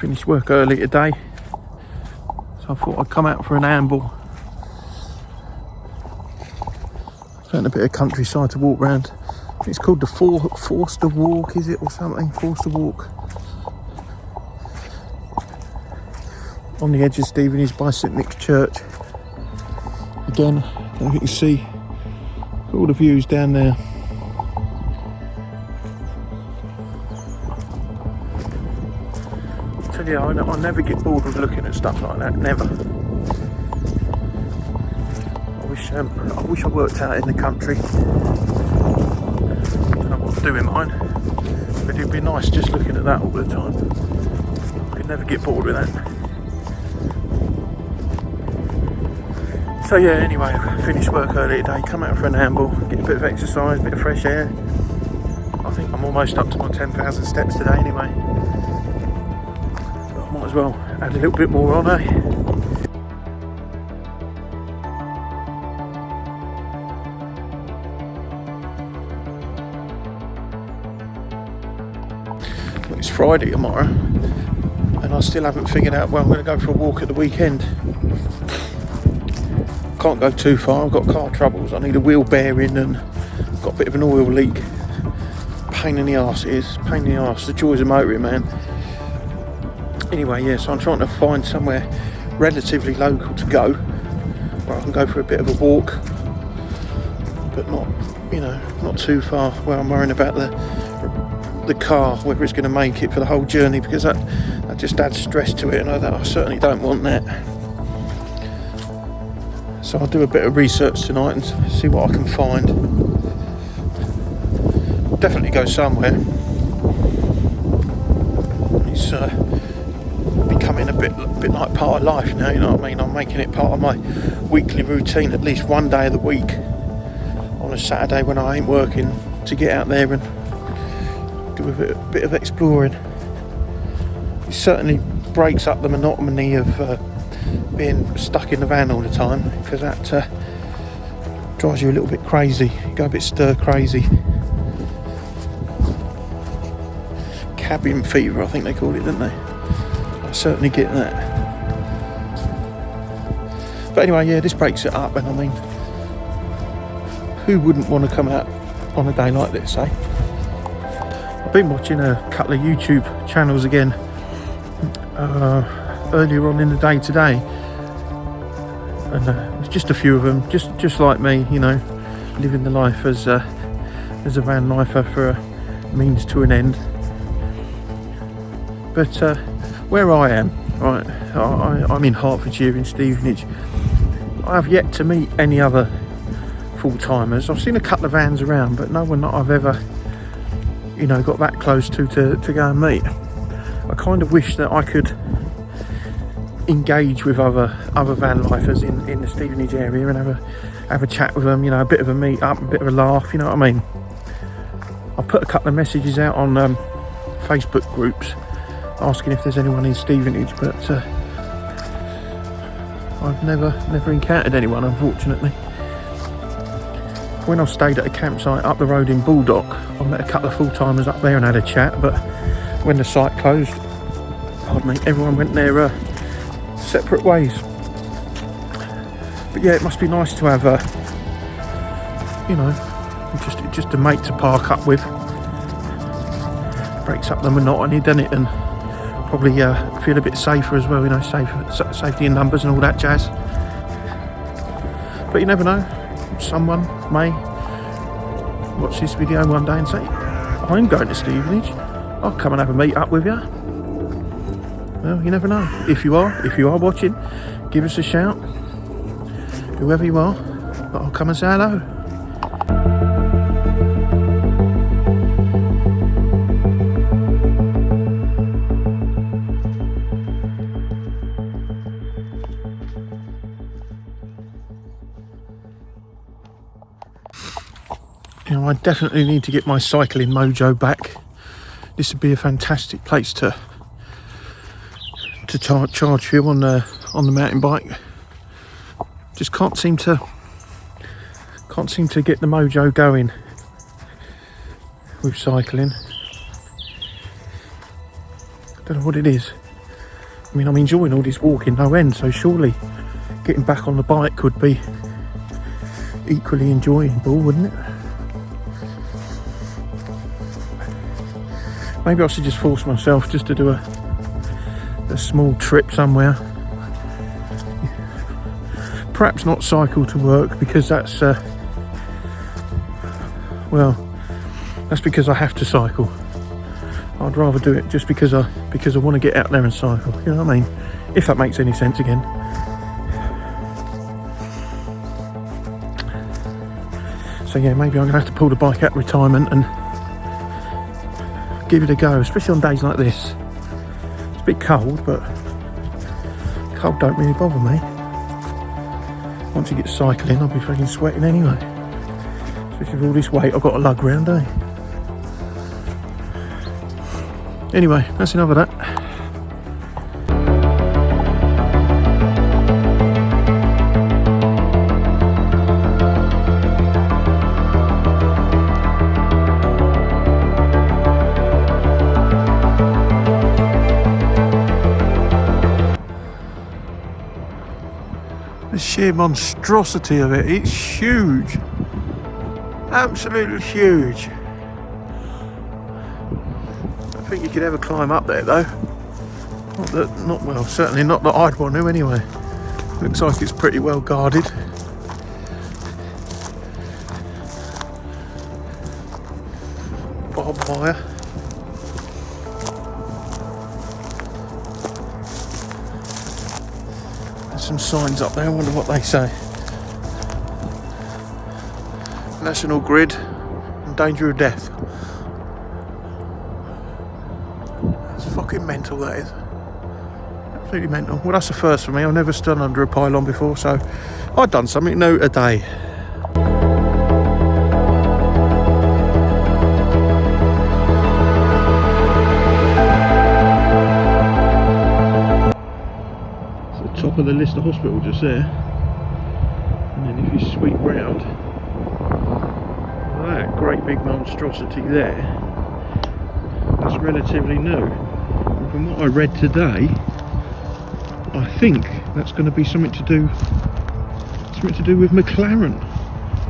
Finished work early today, so I thought I'd come out for an amble. Found a bit of countryside to walk around. It's called the Forster Walk, is it, or something? Forster Walk. On the edge of Stevenage by St Nick's Church. Again, you can see all the views down there. I tell you, I never get bored with looking at stuff like that, never. I wish I worked out in the country. I don't know what to do in mine, but it'd be nice just looking at that all the time. I could never get bored with that. So yeah, anyway, finished work early today, come out for an amble, get a bit of exercise, a bit of fresh air. I think I'm almost up to my 10,000 steps today anyway. I might as well add a little bit more on, eh? It's Friday tomorrow, and I still haven't figured out where I'm going to go for a walk at the weekend. Can't go too far, I've got car troubles, I need a wheel bearing and I've got a bit of an oil leak. Pain in the arse it is, pain in the arse, the joys of motoring, man. Anyway, yeah, so I'm trying to find somewhere relatively local to go, where I can go for a bit of a walk, but not, you know, not too far where I'm worrying about the car, whether it's going to make it for the whole journey, because that just adds stress to it, and I certainly don't want that. So I'll do a bit of research tonight and see what I can find. Definitely go somewhere. It's becoming a bit like part of life now, you know what I mean? I'm making it part of my weekly routine, at least one day of the week, on a Saturday when I ain't working, to get out there and do a bit of exploring. It certainly breaks up the monotony of being stuck in the van all the time, because that drives you a little bit crazy. You go a bit stir crazy. Cabin fever, I think they call it, don't they? I certainly get that. But anyway, yeah, this breaks it up, and I mean, who wouldn't want to come out on a day like this, eh? I've been watching a couple of YouTube channels again earlier on in the day today, and it's just a few of them, just like me, you know, living the life as a van lifer for a means to an end. But where I am, right, I'm in Hertfordshire in Stevenage. I have yet to meet any other full-timers. I've seen a couple of vans around, but no one that I've ever, you know, got that close to go and meet. I kind of wish that I could engage with other van lifers in the Stevenage area and have a chat with them, you know, a bit of a meet up, a bit of a laugh, you know what I mean? I've put a couple of messages out on Facebook groups asking if there's anyone in Stevenage, but I've never encountered anyone, unfortunately. When I stayed at a campsite up the road in Baldock, I met a couple of full-timers up there and had a chat, but when the site closed, pardon me, everyone went their separate ways. But yeah, it must be nice to have you know, just a mate to park up with. Breaks up the monotony, doesn't it? And probably feel a bit safer as well, you know, safety in numbers and all that jazz. But you never know, someone may watch this video one day and say, I'm going to Stevenage, I'll come and have a meet up with you. Well, you never know. If you are watching, give us a shout, whoever you are, but I'll come and say hello. You know, I definitely need to get my cycling mojo back. This would be a fantastic place to charge fuel on the mountain bike. Just can't seem to get the mojo going with cycling. Don't know what it is. I mean, I'm enjoying all this walking no end, so surely getting back on the bike could be equally enjoyable, wouldn't it? Maybe I should just force myself just to do a small trip somewhere. Perhaps not cycle to work, because that's well, that's because I have to cycle. I'd rather do it just because I want to get out there and cycle. You know what I mean? If that makes any sense again. So yeah, maybe I'm gonna have to pull the bike out of retirement and give it a go, especially on days like this. It's a bit cold, but cold don't really bother me. Once you get cycling, I'll be fucking sweating anyway. Especially with all this weight I've got to lug round, eh? Anyway, that's enough of that. The sheer monstrosity of it, it's huge. Absolutely huge. I think you could ever climb up there though. Certainly not that I'd want to anyway. Looks like it's pretty well guarded. Barbed wire. There's some signs up there, I wonder what they say. National Grid and danger of death. It's fucking mental, that is. Absolutely mental. Well, that's the first for me. I've never stood under a pylon before, so I've done something new today. It's the top of the Lister Hospital just there. And then if you sweep round, that great big monstrosity there, that's relatively new. And from what I read today, I think that's going to be something to do with McLaren.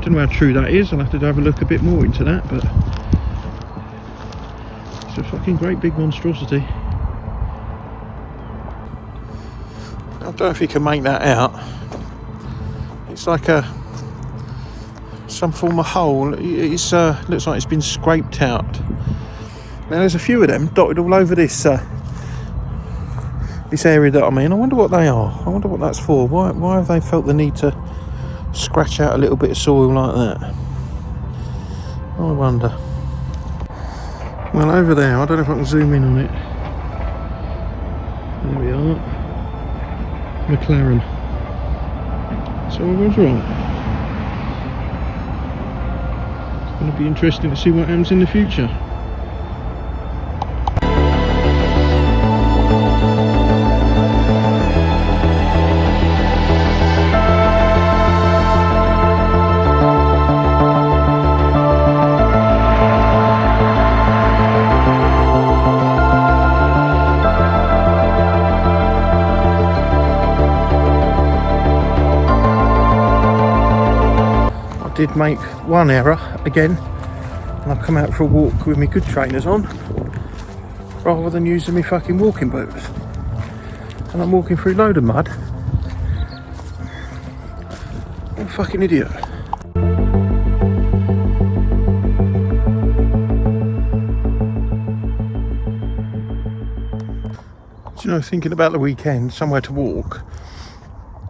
Don't know how true that is. I'll have to have a look a bit more into that, but it's a fucking great big monstrosity. I don't know if you can make that out. It's like some form of hole. It's looks like it's been scraped out. Now there's a few of them dotted all over this area that I'm in. I wonder what they are. I wonder what that's for. Why have they felt the need to scratch out a little bit of soil like that? I wonder. Well, over there, I don't know if I can zoom in on it. There we are. McLaren. So I was right. It's going to be interesting to see what happens in the future. Did make one error again, and I've come out for a walk with my good trainers on rather than using my fucking walking boots, and I'm walking through a load of mud. What a fucking idiot. Do you know, thinking about the weekend, somewhere to walk,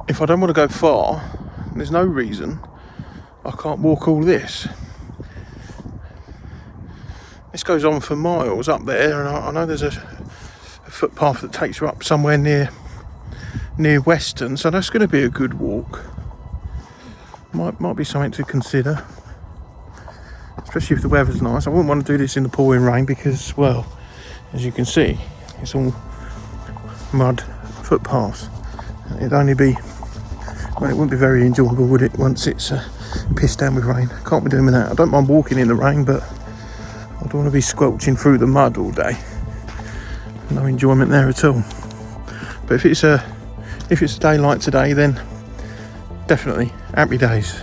if I don't want to go far, there's no reason I can't walk all this. This goes on for miles up there, and I know there's a footpath that takes you up somewhere near Weston, so that's going to be a good walk. Might be something to consider, especially if the weather's nice. I wouldn't want to do this in the pouring rain because, well, as you can see, it's all mud footpaths. It'd only be, well, it wouldn't be very enjoyable, would it, once it's pissed down with rain. Can't be doing that. I don't mind walking in the rain, but I don't want to be squelching through the mud all day. No enjoyment there at all. But if it's a day like today, then definitely happy days.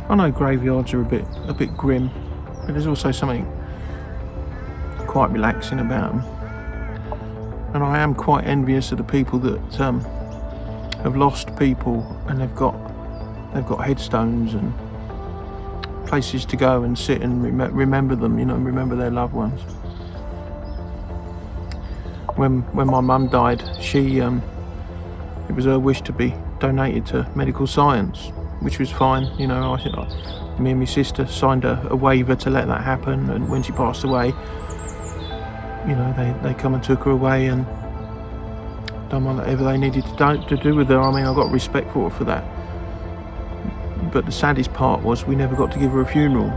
I know graveyards are a bit grim, but there's also something quite relaxing about them. And I am quite envious of the people that have lost people and they've got headstones and places to go and sit and remember them, you know, remember their loved ones. When my mum died, it was her wish to be donated to medical science, which was fine, you know. Me and my sister signed a waiver to let that happen, and when she passed away, you know, they come and took her away and done whatever they needed to do with her. I mean, I got respect for her for that. But the saddest part was we never got to give her a funeral.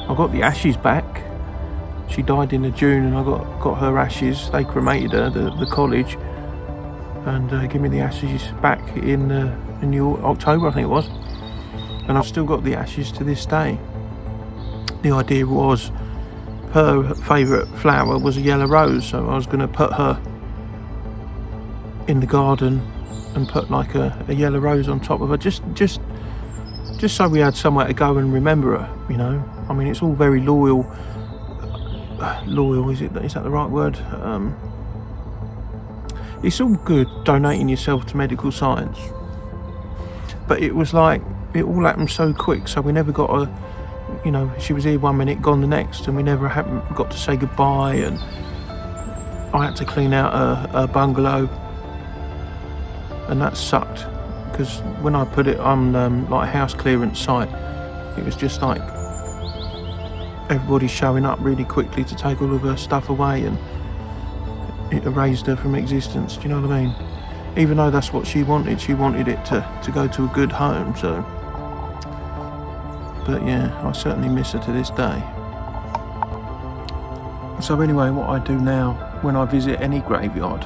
I got the ashes back. She died in June, and I got her ashes. They cremated her, the college, and gave me the ashes back in October, I think it was. And I've still got the ashes to this day. The idea was her favourite flower was a yellow rose, so I was going to put her in the garden and put like a yellow rose on top of her, just so we had somewhere to go and remember her, you know. I mean, it's all very loyal, is that the right word? It's all good donating yourself to medical science, but it was like it all happened so quick, so we never got a, you know, she was here 1 minute, gone the next, and we never got to say goodbye. And I had to clean out a bungalow, and that sucked, because when I put it on like a house clearance site, it was just like everybody showing up really quickly to take all of her stuff away, and it erased her from existence. Do you know what I mean? Even though that's what she wanted it to go to a good home. So, but yeah, I certainly miss her to this day. So anyway, what I do now when I visit any graveyard,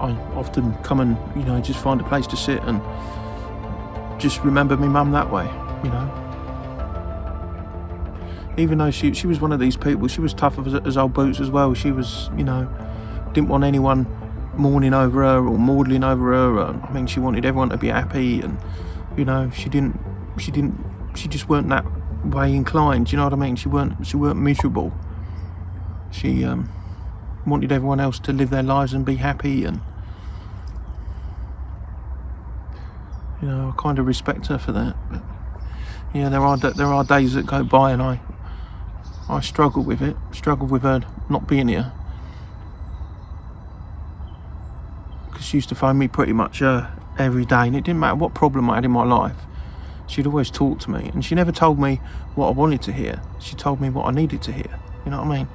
I often come and, you know, just find a place to sit and just remember my mum that way, you know. Even though she was one of these people, she was tough as old boots as well. She was, you know, didn't want anyone mourning over her or maudling over her. I mean, she wanted everyone to be happy, and, you know, she just weren't that way inclined. You know what I mean? She weren't miserable. She wanted everyone else to live their lives and be happy, and, you know, I kind of respect her for that. But yeah, there are days that go by and I struggle with her not being here, because she used to phone me pretty much every day, and it didn't matter what problem I had in my life, she'd always talk to me, and she never told me what I wanted to hear. She told me what I needed to hear. You know what I mean?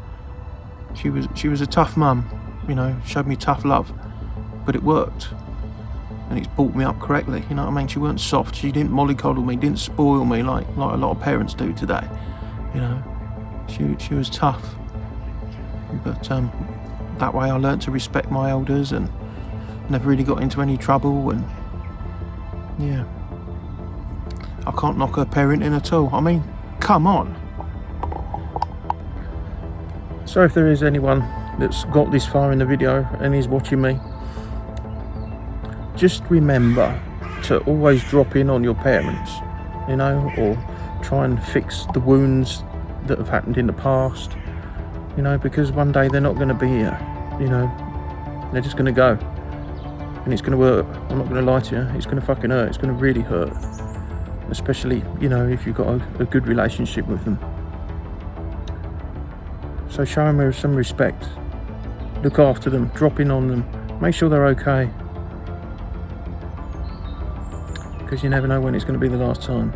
She was a tough mum, you know, showed me tough love, but it worked, and it's brought me up correctly. You know what I mean? She weren't soft. She didn't mollycoddle me, didn't spoil me like a lot of parents do today. You know, she was tough, but that way I learnt to respect my elders and never really got into any trouble. And yeah, I can't knock her parenting at all. I mean, come on. So if there is anyone that's got this far in the video and is watching me, just remember to always drop in on your parents, you know, or try and fix the wounds that have happened in the past, you know, because one day they're not going to be here, you know, they're just going to go, and it's going to hurt. I'm not going to lie to you, it's going to fucking hurt, it's going to really hurt, especially, you know, if you've got a good relationship with them. So show them some respect, look after them, drop in on them, make sure they're okay, because you never know when it's going to be the last time.